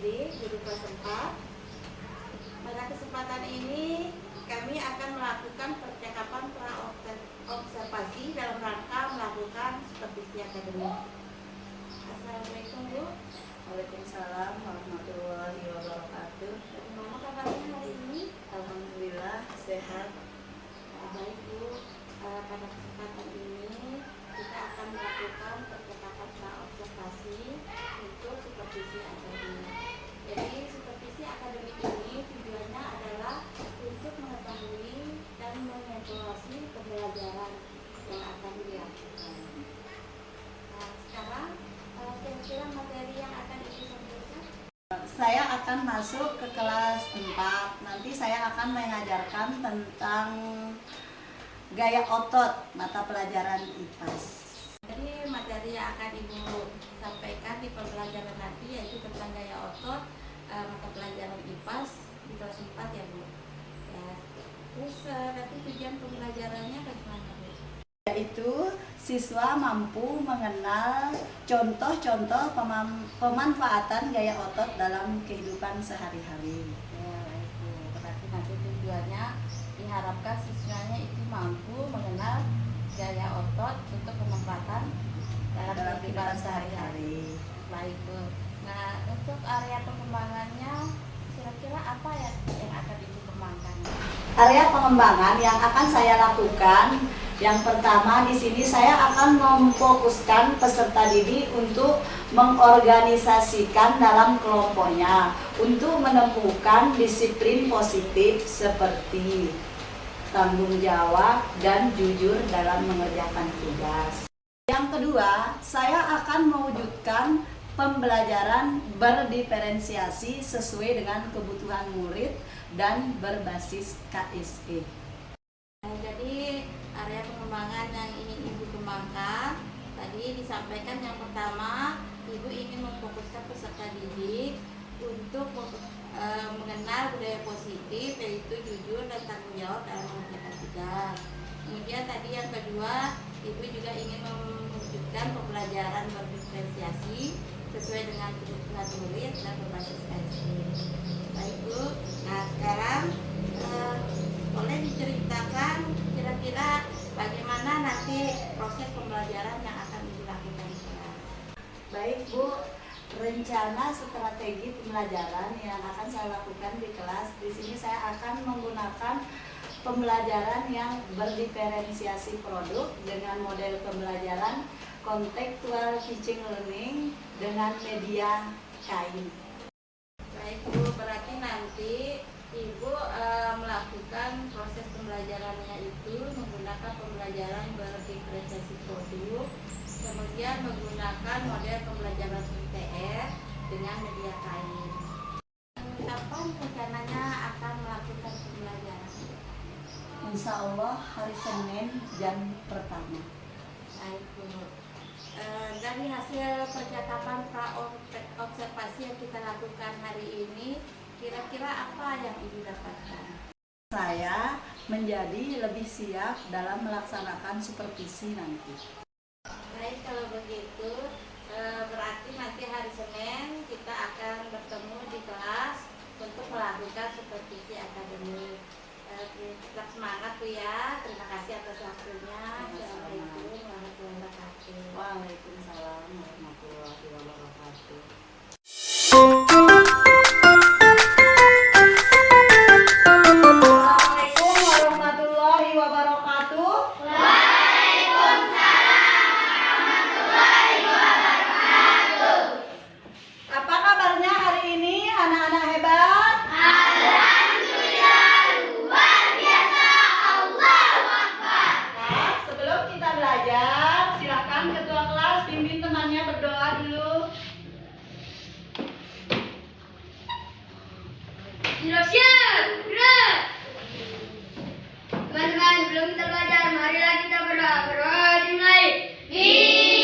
Fitri, guru kelas 4. Pada kesempatan ini kami akan melakukan percakapan pra-observasi dalam rangka melakukan supervisi akademik. Assalamualaikum Bu. Waalaikumsalam warahmatullahi wabarakatuh. Bagaimana kabarnya hari ini? Alhamdulillah sehat. Baik Bu. Pada kesempatan ini kita akan melakukan percakapan pra-observasi untuk supervisi akademik. Jadi supervisi akademik ini tujuannya adalah untuk mengetahui dan mengevaluasi pembelajaran yang akan dilakukan. Nah, sekarang kira-kira materi yang akan Ibu sampaikan? Saya akan masuk ke kelas 4. Nanti saya akan mengajarkan tentang gaya otot mata pelajaran IPAS. Jadi materi yang akan Ibu sampaikan di pembelajaran nanti yaitu tentang gaya otot mata pelajaran IPAS di kelas 4 ya Bu. Ya. Terus nanti tujuan pembelajarannya bagaimana Bu? Yaitu siswa mampu mengenal contoh-contoh pemanfaatan gaya otot dalam kehidupan sehari-hari. Ya, itu berarti nanti tujuannya diharapkan siswanya itu mampu mengenal gaya otot untuk pemanfaatan dalam kehidupan sehari-hari. Baik Bu. Nah, untuk area pengembangannya kira-kira apa ya yang akan Ibu kembangkan? Area pengembangan yang akan saya lakukan, yang pertama di sini saya akan memfokuskan peserta didik untuk mengorganisasikan dalam kelompoknya untuk menemukan disiplin positif seperti tanggung jawab dan jujur dalam mengerjakan tugas. Yang kedua, saya akan mewujudkan pembelajaran berdiferensiasi sesuai dengan kebutuhan murid dan berbasis KSE. Jadi area pengembangan yang ingin Ibu kembangkan tadi disampaikan yang pertama, Ibu ingin memfokuskan peserta didik untuk mengenal budaya positif yaitu jujur dan tanggung jawab dalam mengerjakan tugas. Kemudian tadi yang kedua, Ibu juga ingin mewujudkan pembelajaran berdiferensiasi sesuai dengan kebutuhan murid dan berbasis KSE. Baik Bu. Nah sekarang boleh diceritakan kira-kira bagaimana nanti proses pembelajaran yang akan dilakukan di kelas. Baik Bu, rencana strategi pembelajaran yang akan saya lakukan di kelas, di sini saya akan menggunakan pembelajaran yang berdiferensiasi produk dengan model pembelajaran contextual teaching learning dengan media kain. Baik Bu, berarti nanti Ibu melakukan proses pembelajarannya itu menggunakan pembelajaran berdiferensiasi produk, kemudian menggunakan model pembelajaran ITR dengan media kain. Kapan rencananya akan melakukan pembelajaran? Insya Allah hari Senin jam pertama. Baik Bu. Dari hasil percakapan pra-observasi yang kita lakukan hari ini, kira-kira apa yang Ibu dapatkan? Saya menjadi lebih siap dalam melaksanakan supervisi nanti. Baik, kalau begitu berarti nanti hari Senin kita akan bertemu di kelas untuk melakukan supervisi akademik. Tetap semangat Bu ya. Terima kasih atas waktunya. Assalamualaikum warahmatullahi wabarakatuh. Waalaikumsalam warahmatullahi wabarakatuh. Assalamualaikum warahmatullahi wabarakatuh. Apa kabarnya hari ini anak-anak hebat? Alhamdulillah luar biasa. Allahu Akbar. Nah, sebelum kita belajar, silakan ketua kelas pimpin temannya berdoa dulu. Siap, gerak. Teman-teman, sebelum kita belajar, marilah kita berdoa. Berdoa dimulai. Bismillahirrahmanirrahim.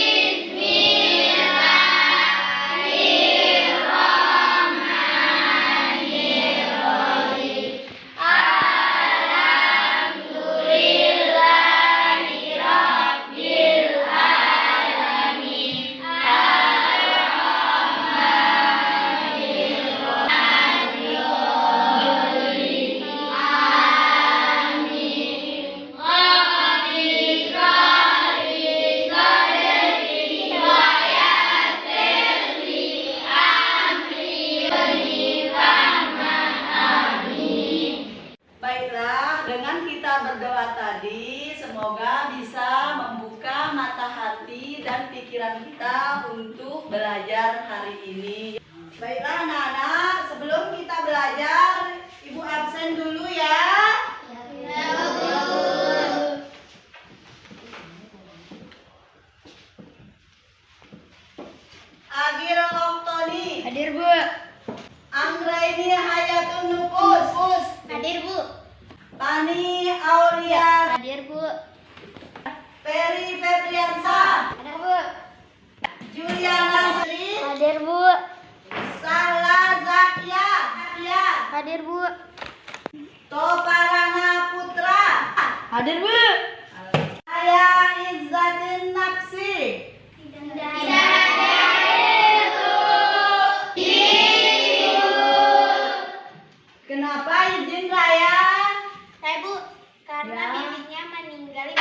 kita untuk belajar hari ini. Baiklah anak-anak, sebelum kita belajar, Ibu absen dulu ya. Agil Oktoni. Hadir, Bu. Anggraini Hayatun Nufus. Hadir, Bu. Tani Aulia. Hadir, Bu. Ferry Febriansa. Hadir, Bu. Juliana Sri. Hadir, Bu. Salah Zakia. Hadir, Bu. Toparana Putra. Hadir, Bu. Saya Izzatin Nafsi. Kenapa izin Raya? Saya, Bu, karena bibinya meninggal.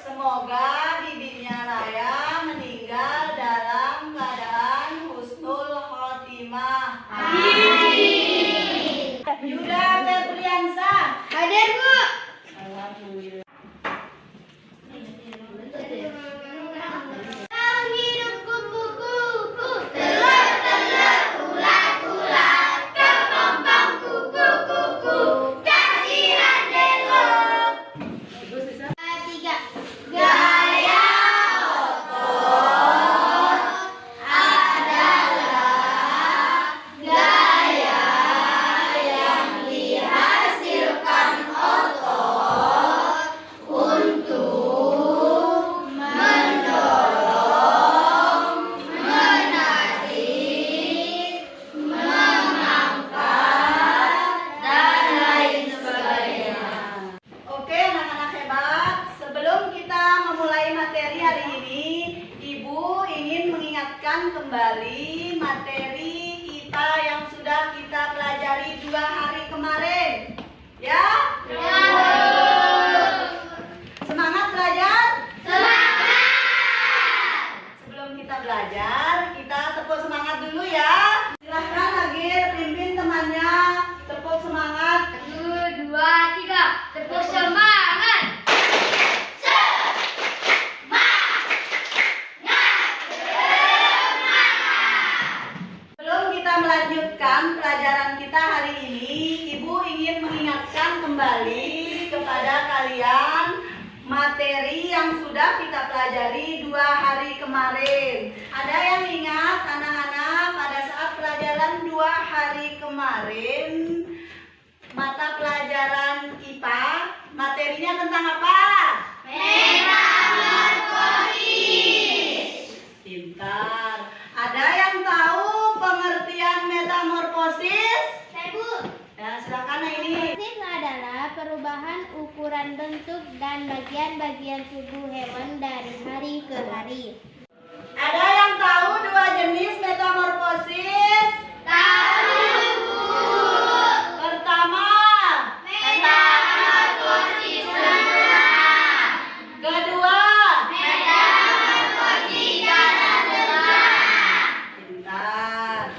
Semoga bibinya Raya meninggal dalam keadaan husnul khotimah. Amin. Yuda Febriansa. Hadir, Bu. Alhamdulillah. Hidup kupu-kupu, telur-telur, ulat-ulat, kepompong kupu-kupu, kasihan delok. Tiga. Gaya otot adalah gaya yang dihasilkan otot untuk mendorong, menarik, mengangkat, dan lain sebagainya. Oke anak-anak hebat, sebelum kita memulai materi hari ini, Ibu ingin mengingatkan kembali materi kita yang sudah kita pelajari 2 hari kemarin. Ya? Semangat belajar? Sebelum kita belajar, kita tepuk semangat dulu ya. Silahkan Agil pimpin temannya tepuk semangat. 1, 2, 3, tepuk semangat. Sebelum kita melanjutkan pelajaran kita hari ini, Ibu ingin mengingatkan kembali kepada kalian materi yang sudah kita pelajari 2 hari kemarin. Ada yang ingat anak-anak pada saat pelajaran 2 hari kemarin mata pelajaran IPA materinya tentang apa? Metamorfosis. Pintar. Ada yang tahu pengertian metamorfosis? Saya, Bu. Ya, silakan ini. Metamorfosis adalah perubahan ukuran bentuk dan bagian-bagian tubuh hewan dari hari ke hari. Ada yang tahu 2 jenis metamorfosis? Tahu. Pertama, Metamorfosis sempurna. kedua. Metamorfosis secara sempurna. Pintar.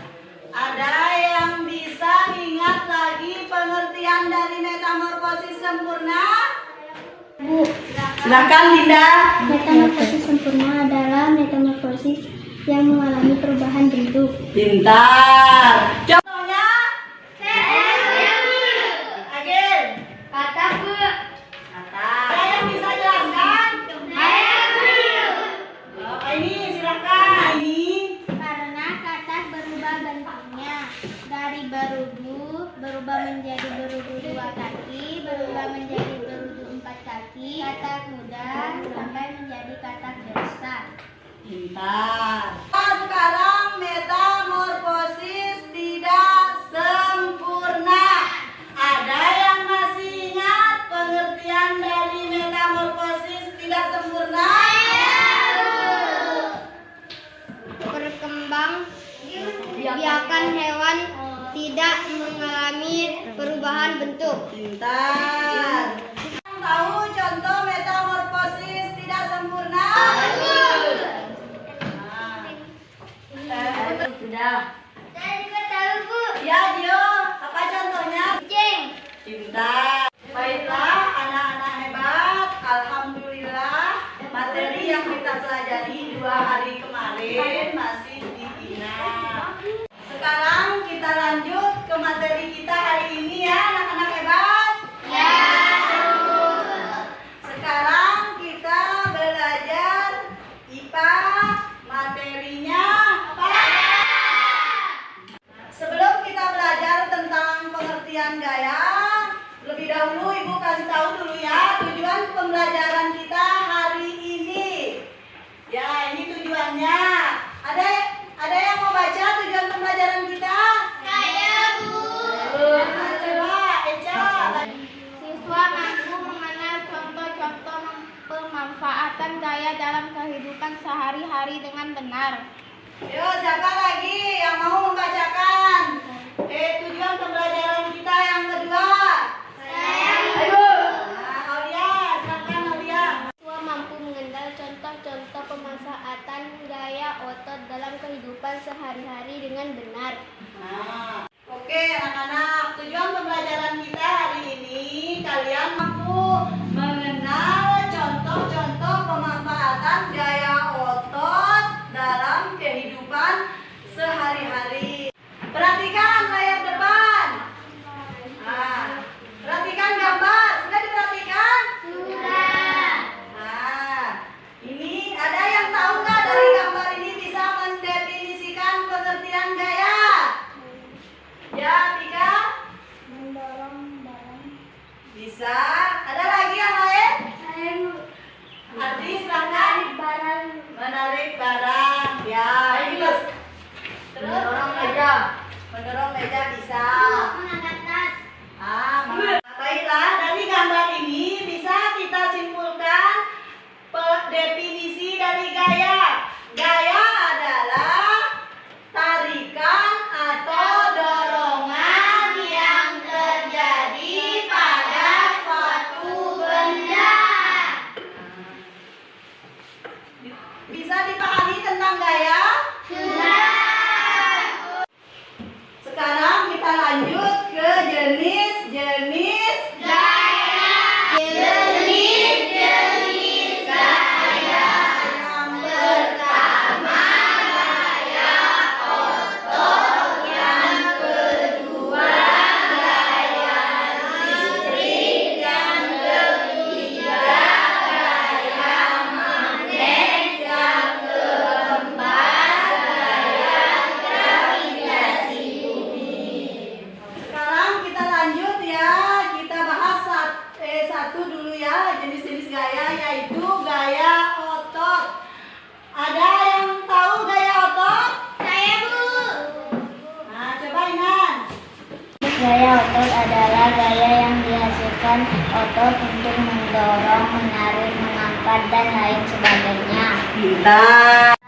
Ada yang bisa ingat lagi pengertian dari metamorfosis sempurna? Bu, Silakan Dinda. metamorfosis sempurna adalah metamorfosis yang mengalami perubahan bentuk. Pintar. Contohnya? Agil. Kata, Bu. Kata. Ada yang bisa jelaskan? Oh, ini silakan. Ini. Karena katak berubah bentuknya dari berudu berubah menjadi berudu 2 kaki, berubah menjadi berudu 4 kaki, katak muda sampai menjadi katak dewasa. Pintar. Sekarang metamorfosis tidak sempurna. Ada yang masih ingat pengertian dari metamorfosis tidak sempurna? Berkembang biakan hewan tidak mengalami perubahan bentuk. Pintar. Yang tahu contoh metamorfosis tidak sempurna? Sudah. Saya juga tahu, Bu. Ya, Dio. Apa contohnya? Kucing. Pintar. Baiklah, anak-anak hebat. Alhamdulillah. pelajari 2 hari kemarin masih dibina. Sekarang kita lanjut ke materi kita hari ini ya, anak-anak hebat. Ya. Sekarang kita belajar IPA, materinya apa? Sebelum kita belajar tentang pengertian gaya, lebih dahulu Ibu kasih tahu dulu ya tujuan pembelajaran kita hari ini. Ya, ini tujuannya. Ada yang mau baca tujuan pembelajaran kita? Saya, Bu. Coba, Eca. Siswa mampu mengenal contoh-contoh pemanfaatan gaya dalam kehidupan sehari-hari dengan benar. Yo, siapa lagi yang mau membacakan? Tujuan pembelajaran kita yang kedua. Ayo. Nah, Aulia, silakan Aulia. Siswa mampu mengenal contoh-contoh pemanfaatan gaya otot dalam kehidupan sehari-hari dengan benar. Nah, oke anak-anak, tujuan pembelajaran kita hari ini kalian mampu mengenal contoh-contoh pemanfaatan gaya otot dalam kehidupan sehari-hari. Perhatikan layar depan. Nah, perhatikan gambar. Sudah diperhatikan? Sudah. Nah, ini ada yang tahu nggak dari gambar ini bisa mendefinisikan pengertian gaya? Ya, Tika? Mendorong barang. Bisa. Ada lagi yang lain? Arti silakan. Barang. Menarik barang. Ya, terus. Mendorong meja. Mendorong meja bisa. Mengangkat tas. Baiklah, dari gambar ini bisa kita simpulkan definisi dari gaya. Gaya adalah tarikan atau dorongan yang terjadi pada suatu benda. Bisa dipahami tentang gaya? Sudah. Sekarang kita lanjut ke jenis-jenis Gaya. Jenis-jenis gaya. yang pertama gaya otot, yang kedua gaya listrik, yang ketiga gaya magnet, yang keempat gaya gravitasi bumi. Sekarang kita lanjut ya, kita bahas satu dulu ya jenis-jenis gaya, yaitu gaya otot. Ada yang tahu gaya otot? Saya, Bu. Nah, coba Inan. Gaya otot adalah gaya yang dihasilkan otot untuk mendorong, menarik, mengangkat, dan lain sebagainya. Pintar.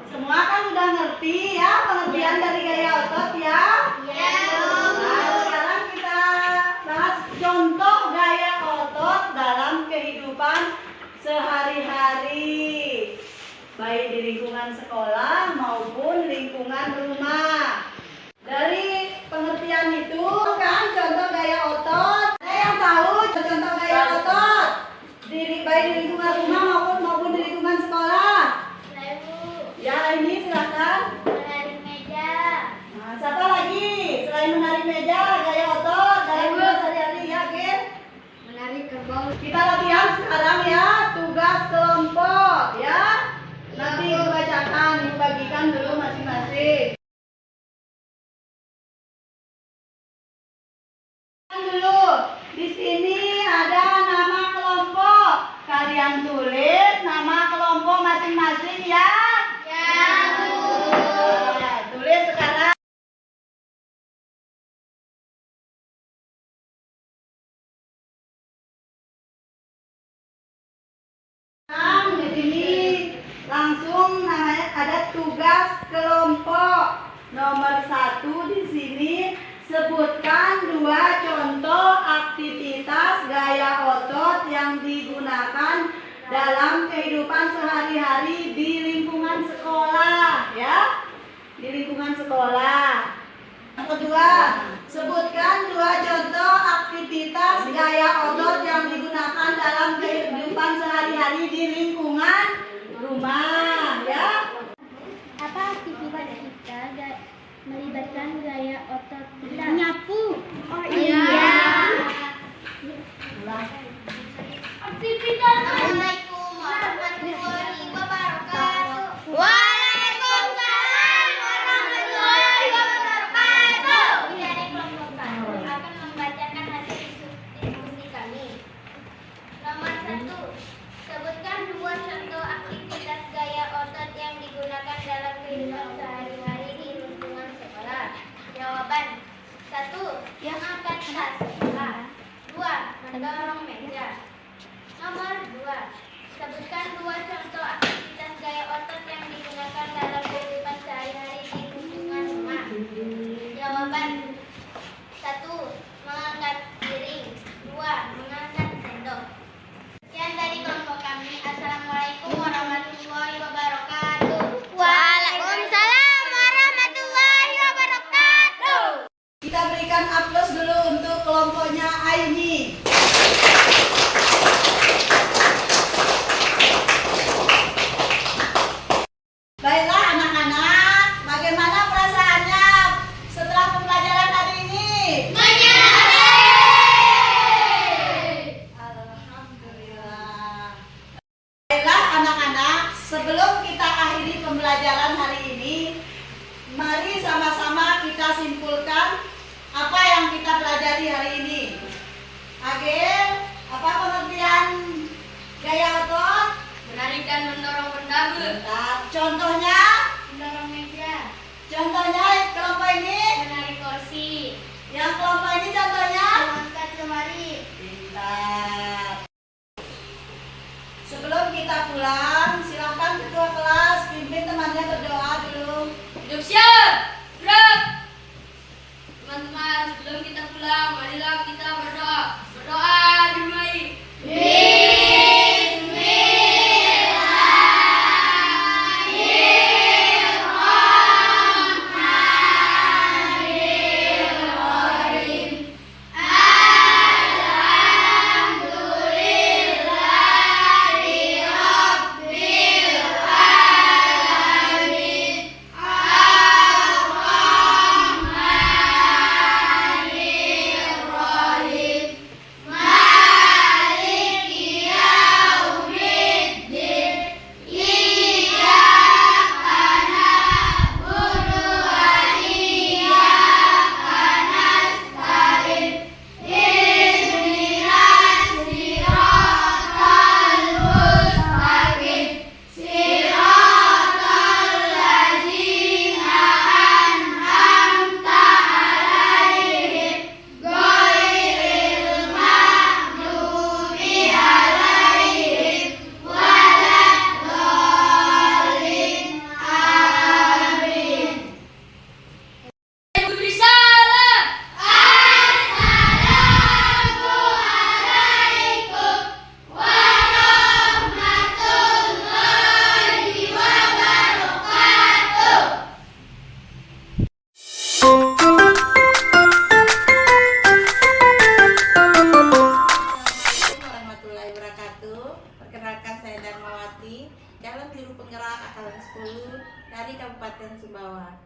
Semua kan sudah ngerti ya pengertian dari gaya otot ya? Nah, sekarang kita bahas contoh gaya otot dalam kehidupan sehari-hari, baik di lingkungan sekolah maupun lingkungan rumah. Dari pengertian itu kan contoh gaya otot. Ada yang tahu contoh gaya otot? Baik di lingkungan rumah maupun di lingkungan sekolah. Saya, Bu. Ya, ini silakan. Menarik meja. Nah, siapa lagi? Selain menarik meja, gaya otot dalam hidup sehari-hari ya, Gen? Menarik kerbau. Kita latihan sekarang ya, tugas kelompok ya. Nanti Ibu bacakan, Ibu bagikan dulu masing-masing. Dulu, di sini ada nama kelompok. Kalian tulis nama kelompok masing-masing ya. Ya. ada tugas kelompok. Nomor 1 di sini, sebutkan 2 contoh aktivitas gaya otot yang digunakan dalam kehidupan sehari-hari di lingkungan sekolah, ya. Di lingkungan sekolah. Yang kedua, sebutkan 2 contoh aktivitas gaya otot yang digunakan dalam kehidupan sehari-hari di lingkungan rumah, ya. Apa aktivitas kita melibatkan gaya otot kita? Nyapu. Oh iya. Aktivitas. Assalamualaikum warahmatullahi wabarakatuh. Waalaikumsalam warahmatullahi wabarakatuh. Dari kelompok satu akan membacakan hasil diskusi kami. Nomor 1. Sebutkan 2 contoh aktivitas gaya otot yang digunakan dalam kehidupan sehari-hari di lingkungan sekolah. Jawaban: 1. Mengangkat tas. 2. Mendorong meja. Nomor 2. Sebutkan 2 contoh aktivitas gaya otot yang digunakan dalam kehidupan sehari-hari di lingkungan rumah. Jawaban: 1. Mengangkat piring. 2. Mengangkat sendok. Sekian dari kelompok kami. Assalamualaikum warahmatullahi wabarakatuh. Waalaikumsalam warahmatullahi wabarakatuh. Kita berikan aplaus dulu untuk kelompoknya Aini. Baiklah anak-anak, bagaimana perasaannya setelah pembelajaran hari ini? Alhamdulillah. Baiklah anak-anak, sebelum kita akhiri pembelajaran hari ini, mari sama-sama kita simpulkan apa yang kita pelajari hari ini. Agil, apa pengertian gaya otot? Menarik dan mendorong benda. Bentar. Contohnya? Mendorong meja. Contohnya kelompok ini? Menarik kursi. Yang kelompok ini contohnya? Mengangkat lemari. Pintar. Sebelum kita pulang, silakan ketua kelas pimpin temannya berdoa dulu. Hidup siap. Gerak. Teman-teman, sebelum kita pulang, marilah kita berdoa. Berdoa dimulai. calon juru penggerak Akalan 10 dari Kabupaten Sumbawa.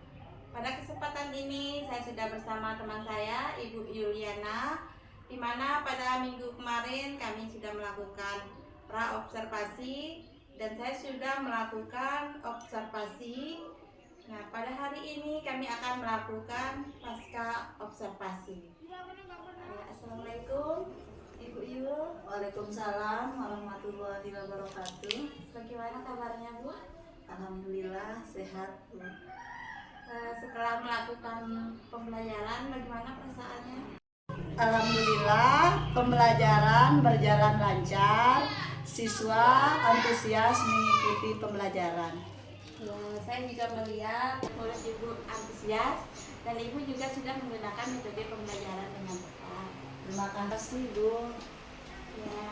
Pada kesempatan ini saya sudah bersama teman saya, Ibu Yuliana, di mana pada minggu kemarin kami sudah melakukan pra-observasi dan saya sudah melakukan observasi. Nah, pada hari ini kami akan melakukan pasca observasi. Assalamualaikum Ibu Yu. Waalaikumsalam warahmatullahi wabarakatuh. Bagaimana kabarnya Bu? Alhamdulillah sehat Bu. Setelah melakukan pembelajaran, bagaimana perasaannya? Alhamdulillah pembelajaran berjalan lancar. Siswa antusias mengikuti pembelajaran. Ya, saya juga melihat murid Ibu antusias dan Ibu juga sudah menggunakan metode pembelajaran dengan tepat. Terima kasih Bu. Ya,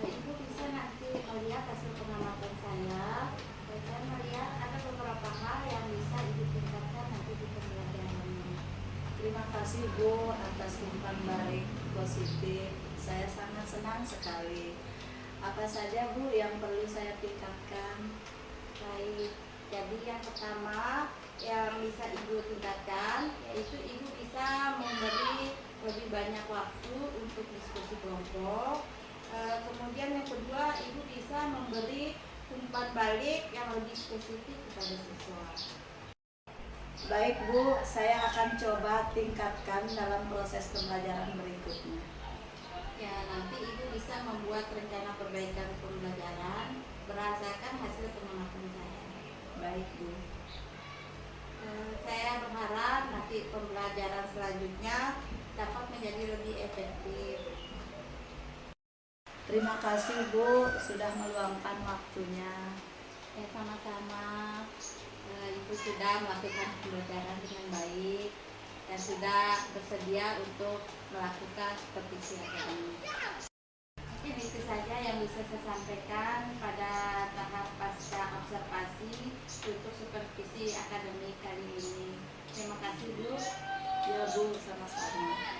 Ibu bisa nanti melihat hasil pengamatan saya. Dan saya melihat ada beberapa hal yang bisa Ibu tingkatkan nanti di pembelajarannya. Terima kasih Bu atas umpan balik positif. Saya sangat senang sekali. Apa saja Bu yang perlu saya tingkatkan? Baik, jadi yang pertama yang bisa Ibu tingkatkan yaitu Ibu bisa memberi lebih banyak waktu untuk diskusi kelompok. Kemudian yang kedua, Ibu bisa memberi umpan balik yang lebih spesifik kepada siswa. Baik Bu, saya akan coba tingkatkan dalam proses pembelajaran berikutnya. Ya, nanti Ibu bisa membuat rencana perbaikan pembelajaran berdasarkan hasil pengamatan saya. Baik Bu. Saya berharap nanti pembelajaran selanjutnya dapat menjadi lebih efektif. Terima kasih Bu sudah meluangkan waktunya. Ya, sama-sama. Ibu sudah melakukan pembelajaran dengan baik dan sudah bersedia untuk melakukan supervisi akademik. Mungkin itu saja yang bisa saya sampaikan pada tahap pasca observasi untuk supervisi akademik kali ini. Terima kasih Bu. Ya Bu, sama-sama.